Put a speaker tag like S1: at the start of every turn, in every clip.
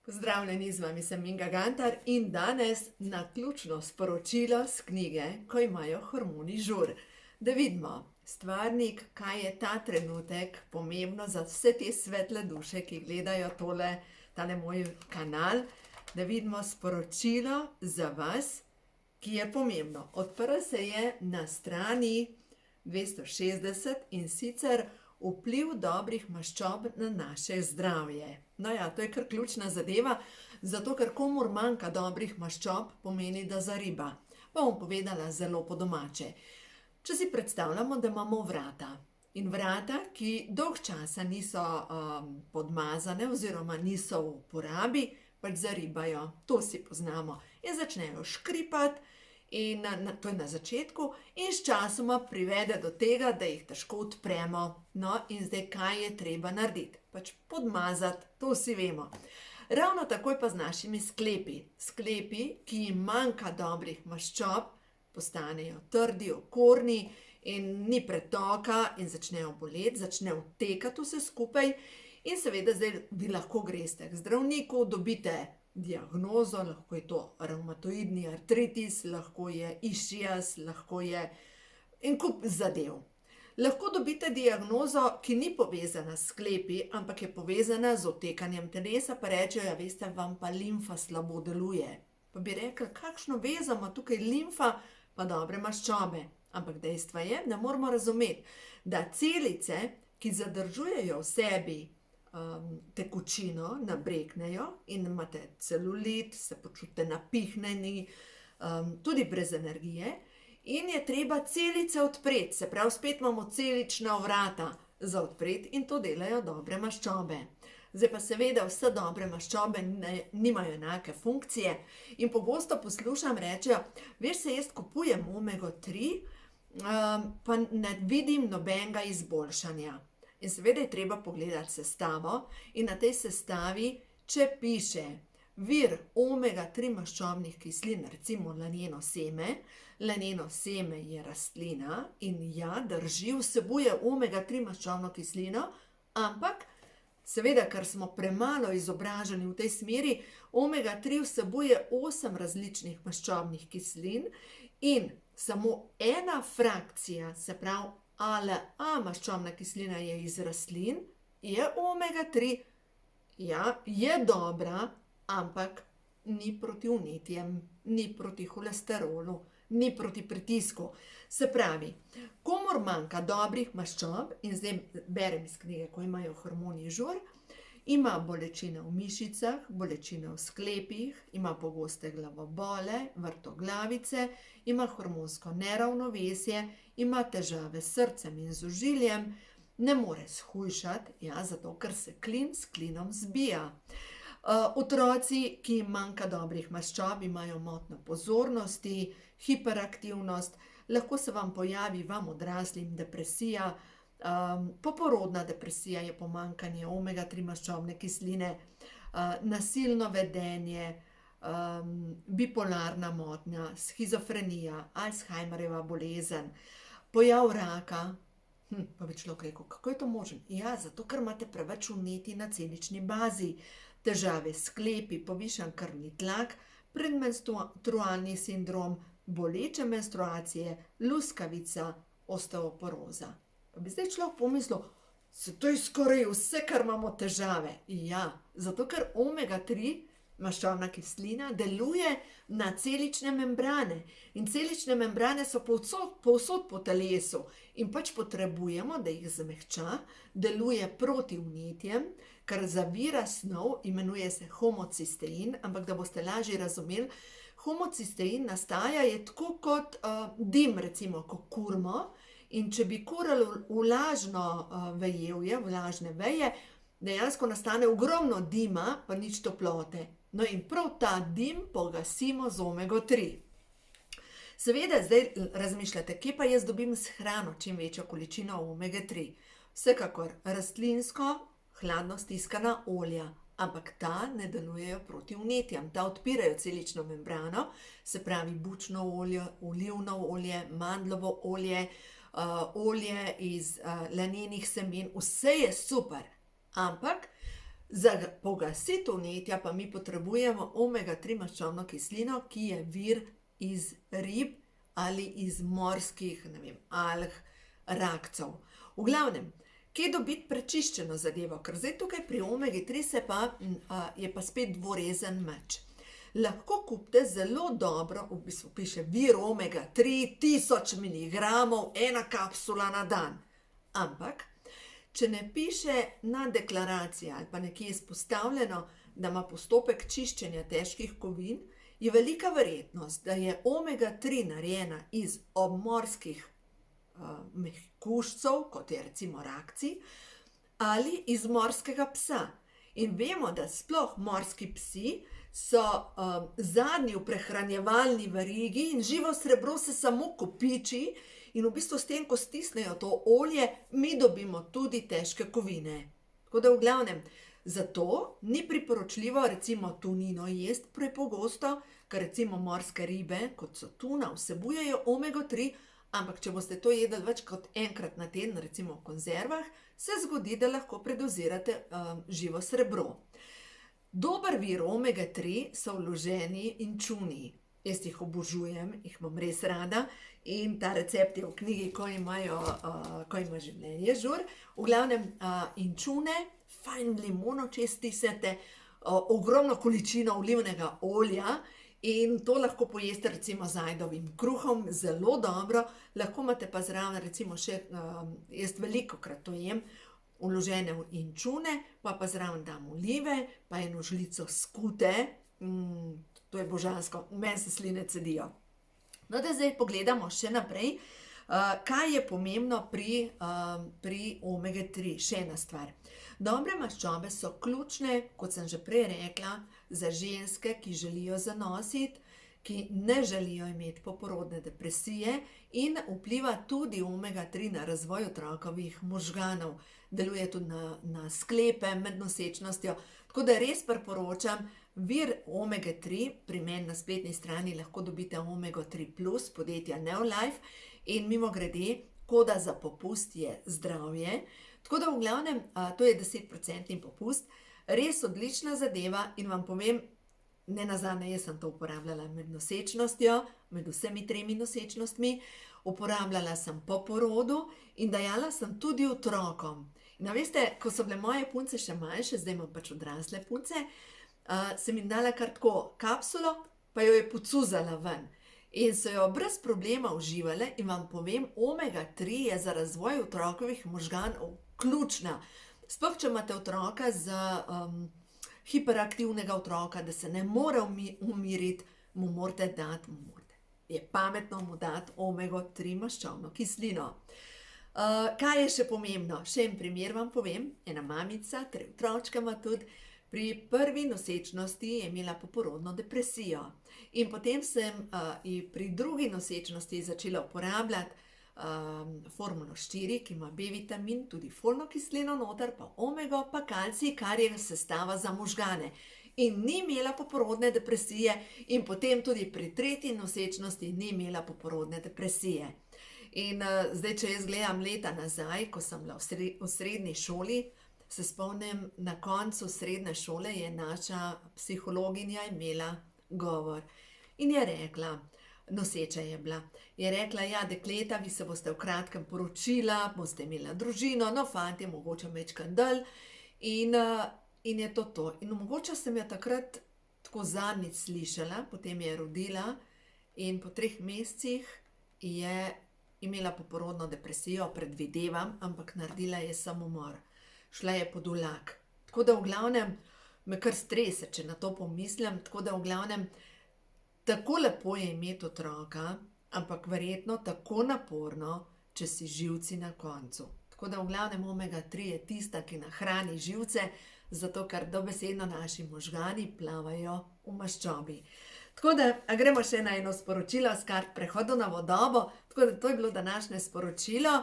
S1: Pozdravljeni, z vami sem Inga Gantar in danes naključno sporočilo z knjige, ko imajo hormoni žur. Da vidimo, stvarnik, kaj je ta trenutek pomembno za vse te svetle duše, ki gledajo tale moj kanal, da vidimo sporočilo za vas, ki je pomembno. Odprl se je na strani 260 in sicer vpliv dobrih maščob na naše zdravje. No ja, to je kar ključna zadeva, zato ker komur manjka dobrih maščob, pomeni, da zariba. Pa bom povedala zelo po domače. Če si predstavljamo, da imamo vrata in vrata, ki dolg časa niso podmazane oziroma niso v uporabi, pač zaribajo. To si poznamo. In začnejo škripati, in to je na začetku, in sčasoma privede do tega, da jih težko odpremo. No, in zdaj kaj je treba narediti? Pač podmazati, to vsi vemo. Ravno takoj pa z našimi sklepi. Sklepi, ki jim manjka dobrih maščob, postanejo trdi, okorni in ni pretoka in začnejo boleti, začne odtekati vse skupaj. In seveda zdaj vi lahko greste k zdravniku, dobite diagnozo, lahko je to revmatoidni artritis, lahko je išias, lahko je en kup zadev. Lahko dobite diagnozo, ki ni povezana s sklepi, ampak je povezana z odtekanjem telesa, pa rečejo, ja, veste, vam pa limfa slabo deluje. Pa bi rekli, kakšno vezo ima tukaj limfa pa dobre maščobe. Ampak dejstvo je, da moramo razumeti, da celice, ki zadržujejo v sebi tekočino, nabreknejo in imate celulit, se počutite napihnjeni, tudi brez energije, in je treba celice odpreti, se pravi, spet imamo celična vrata za odpreti in to delajo dobre maščobe. Zdaj pa seveda vse dobre maščobe nimajo enake funkcije in pogosto poslušam, rečejo, veš, se jaz kupujem omego 3, pa ne vidim nobenega izboljšanja. In seveda je treba pogledati sestavo in na tej sestavi, če piše vir omega 3 maščobnih kislin, recimo laneno seme je rastlina in ja, drži, vsebuje omega 3 maščobno kislino, ampak seveda, ker smo premalo izobraženi v tej smeri, omega 3 vsebuje 8 različnih maščobnih kislin in samo ena frakcija, se pravi ALA maščobna kislina je iz rastlin, je omega 3, ja, je dobra, ampak ni proti vnetjem, ni proti holesterolu, ni proti pritisku. Se pravi, komur manjka dobrih maščob, in zdaj berem iz knjige, ko imajo hormoni žur, ima bolečine v mišicah, bolečine v sklepih, ima pogoste glavobole, vrtoglavice, ima hormonsko neravnovesje, ima težave s srcem in z ožiljem, ne more shujšati, ja, zato ker se klin s klinom zbija. Otroci, ki jim manjka dobrih maščob, imajo motnjo pozornosti, hiperaktivnost, lahko se vam pojavi, vam odraslim, depresija, poporodna depresija je pomanjkanje omega 3 maščobne kisline, nasilno vedenje, bipolarna motnja, shizofrenija, Alzheimerjeva bolezen, pojav raka. Pa bi človek rekel, kako je to možno? Ja, zato ker imate preveč vnetij na celični bazi, težave s sklepi, povišan krvni tlak, predmenstrualni sindrom, boleče menstruacije, luskavica, osteoporoza. Pa bi zdaj človek pomislil, to je skoraj vse, kar imamo težave. Ja, zato ker omega 3 maščobna kislina deluje na celične membrane. In celične membrane so povsod po telesu in pač potrebujemo, da jih zmehča, deluje proti vnetjem, kar zavira snov, imenuje se homocistein, ampak da boste lažje razumeli, homocistein nastaja je tako kot dim, recimo, ko kurimo, in če bi kurili vlažno vejevje, vlažne veje, dejansko nastane ogromno dima, pa nič toplote. No in prav ta dim pogasimo z omego 3. Seveda zdaj razmišljate, kje pa jaz dobim s hrano čim večjo količino omega 3? Vsekakor rastlinsko, hladno stiskana olja, ampak ta ne delujejo proti vnetjem, ta odpirajo celično membrano, se pravi bučno olje, olivno olje, mandljevo olje, olje iz lanenih semen, vse je super, ampak Za pogasitev vnetja pa mi potrebujemo omega-3 maščobno kislino, ki je vir iz rib ali iz morskih, ne vem, alg, rakcev. V glavnem, kje dobiti prečiščeno zadevo, ker zdaj tukaj pri omegi-3 je pa spet dvorezen meč. Lahko kupite zelo dobro, v bistvu piše vir omega-3, 1000 mg, ena kapsula na dan. Ampak, če ne piše na deklaraciji ali pa nekje izpostavljeno, da ima postopek čiščenja težkih kovin, je velika verjetnost, da je omega-3 narejena iz obmorskih mehkužcev, kot je recimo rakci, ali iz morskega psa. In vemo, da sploh morski psi so zadnji v prehranjevalni verigi in živo srebro se samo kopiči in v bistvu s tem, ko stisnejo to olje, mi dobimo tudi težke kovine. Tako da v glavnem, zato ni priporočljivo recimo tunino jesti prepogosto, ker recimo morske ribe, kot so tuna, vsebujejo omega-3, ampak če boste to jedli več kot enkrat na teden, recimo v konzervah, se zgodi, da lahko predozirate živo srebro. Dober vir omega-3 so vloženi inčuni. Jaz jih obožujem, jih imam res rada in ta recept je v knjigi, ko ima življenje žur. V glavnem inčune, fajn limono, če stisnete, ogromno količino olivnega olja in to lahko pojeste recimo z ajdovim kruhom, zelo dobro. Lahko imate pa zraven recimo še, jaz velikokrat to jem, vložene v inčune, pa zraven dam olive, pa eno žlico skute, to je božansko, meni se sline cedijo. No, da zdaj pogledamo še naprej, kaj je pomembno pri omega-3, še ena stvar. Dobre maščobe so ključne, kot sem že prej rekla, za ženske, ki želijo zanositi, ki ne želijo imeti poporodne depresije in vpliva tudi omega-3 na razvoj otrokovih možganov. Deluje tudi na sklepe med nosečnostjo, tako da res priporočam vir omega-3, pri meni na spletni strani lahko dobite omega-3 plus podjetja Neolife in mimogrede, koda za popust je zdravje. Tako da v glavnem, to je 10% popust, res odlična zadeva in vam povem, nenazadnje jaz sem to uporabljala med nosečnostjo, med vsemi 3 nosečnostmi, uporabljala sem po porodu in dajala sem tudi otrokom. In veste, ko so bile moje punce še manjše, zdaj imam pač odrasle punce, sem jim dala kar tako kapsulo, pa jo je pocuzala ven. In so jo brez problema uživale in vam povem, omega-3 je za razvoj otrokovih možganov ključna. Sploh, če imate otroka hiperaktivnega otroka, da se ne more umiriti, mu morate dati, je pametno mu dati omega-3 maščobno kislino. Kaj je še pomembno? Še en primer vam povem, ena mamica, 3 otročka ima tudi, pri prvi nosečnosti je imela poporodno depresijo. In potem sem pri drugi nosečnosti začela uporabljati formulo 4, ki ima B-vitamin, tudi folno kislino noter, pa omego, pa kalcij, kar je sestava za možgane. In ni imela poporodne depresije in potem tudi pri tretji nosečnosti ni imela poporodne depresije. In zdaj, če jaz gledam leta nazaj, ko sem bila v srednji šoli, se spomnim, na koncu srednje šole je naša psihologinja imela govor. In je rekla, noseča je bila, je rekla, ja, dekleta, vi se boste v kratkem poročila, boste imela družino, no, fantje, mogoče majčkeno dlje. In je to. In mogoče sem jo takrat tako zadnjič slišala, potem je rodila in po 3 mesecih je imela poporodno depresijo, predvidevam, ampak naredila je samomor. Šla je pod vlak. Tako da v glavnem me kar strese, če na to pomislim, tako da v glavnem tako lepo je imeti otroka, ampak verjetno tako naporno, če si živci na koncu. Tako da v glavnem omega-3 je tista, ki nahrani živce, zato ker dobesedno naši možgani plavajo v maščobi. Tako da, gremo še na eno sporočilo s kart prehodu na vodobo, tako da to je bilo današnje sporočilo.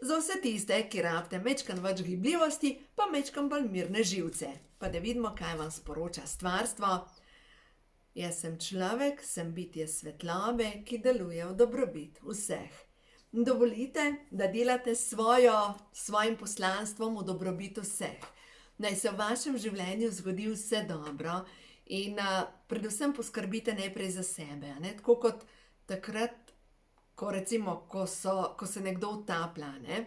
S1: Za vse tiste, ki rabite majčkeno več gibljivosti, pa majčkeno bolj mirne živce. Pa da vidimo, kaj vam sporoča stvarstvo. Jaz sem človek, sem bitje svetlobe, ki deluje v dobrobit vseh. Dovolite, da delate svojim poslanstvom v dobrobit vseh. Naj se v vašem življenju zgodi vse dobro in predvsem poskrbite najprej za sebe, a ne? Tako kot takrat, ko recimo, ko se nekdo utaplja, ne?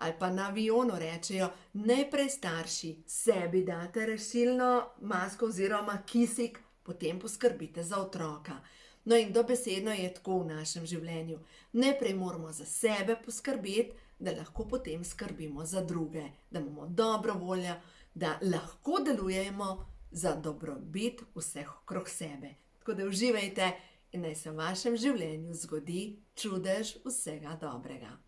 S1: Ali pa na avionu rečejo, najprej starši sebi date rešilno masko oziroma kisik, potem poskrbite za otroka. No, in dobesedno je tako v našem življenju. Najprej moramo za sebe poskrbeti, da lahko potem skrbimo za druge, da imamo dobro voljo, da lahko delujemo za dobrobit vseh okrog sebe. Tako da uživajte in naj se v vašem življenju zgodi čudež vsega dobrega.